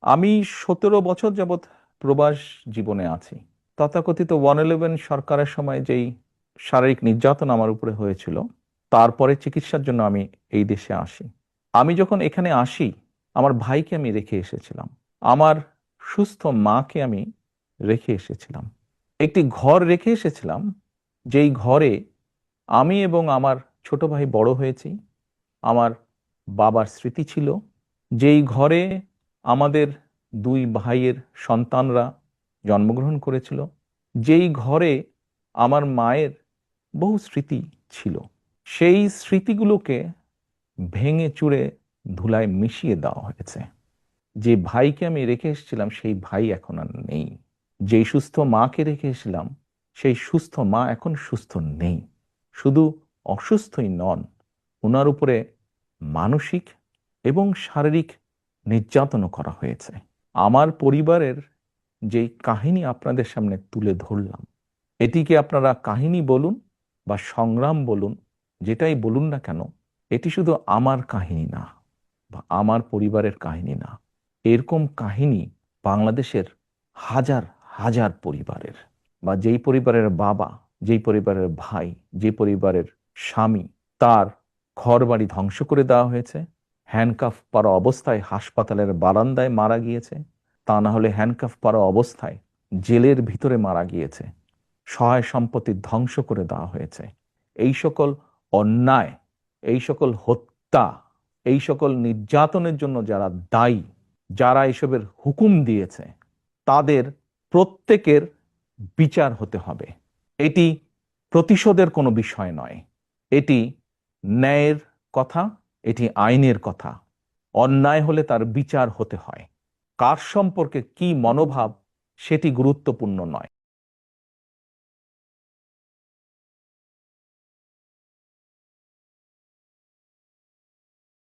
আমি 17 বছর যাবৎ প্রবাস জীবনে আছি। তথাকথিত 111 সরকারের সময় যেই শারীরিক নির্যাতন আমার উপরে হয়েছিল, তারপরে চিকিৎসার জন্য আমি এই দেশে আসি। আমি যখন এখানে আসি, আমার ভাইকে আমি রেখে এসেছিলাম, আমার সুস্থ মাকে আমি রেখে এসেছিলাম, একটি ঘর রেখে এসেছিলাম, যেই ঘরে আমি এবং আমার ছোট ভাই বড় হয়েছি। আমার বাবার স্মৃতি ছিল। যেই ঘরে আমাদের দুই ভাইয়ের সন্তানরা জন্মগ্রহণ করেছিল, যেই ঘরে আমার মায়ের বহু স্মৃতি ছিল, সেই স্মৃতিগুলোকে ভেঙে চুরে ধুলায় মিশিয়ে দেওয়া হয়েছে। যে ভাইকে আমি রেখে এসেছিলাম সেই ভাই এখন আর নেই। যেই সুস্থ মাকে রেখে এসেছিলাম সেই সুস্থ মা এখন সুস্থ নেই। শুধু অসুস্থই নন, ওনার উপরে মানসিক এবং শারীরিক নির্যাতনও করা হয়েছে। আমার পরিবারের যেই কাহিনী আপনাদের সামনে তুলে ধরলাম, এটিকে আপনারা কাহিনী বলুন বা সংগ্রাম বলুন, যেটাই বলুন না কেন, এটি শুধু আমার কাহিনী না বা আমার পরিবারের কাহিনী না। এরকম কাহিনী বাংলাদেশের হাজার হাজার পরিবারের, বা যেই পরিবারের বাবা, যেই পরিবারের ভাই, যে পরিবারের স্বামী, তার ঘরবাড়ি ধ্বংস করে দেওয়া হয়েছে, হ্যান্ডকাফ পরা অবস্থায় হাসপাতালের বারান্দায় মারা গিয়েছে, তা না হলে হ্যান্ডকাফ পরা অবস্থায় জেলের ভিতরে মারা গিয়েছে, সহায় সম্পত্তি ধ্বংস করে দেওয়া হয়েছে। এই সকল অন্যায়, এই সকল হত্যা, এই সকল নির্যাতনের জন্য যারা দায়ী, যারা এসবের হুকুম দিয়েছে, তাদের প্রত্যেকের বিচার হতে হবে। এটি প্রতিশোধের কোনো বিষয় নয়, এটি ন্যায়ের কথা, এটি আইনের কথা। অন্যায় হলে তার বিচার হতে হয়। কার সম্পর্কে কি মনোভাব সেটি গুরুত্বপূর্ণ নয়।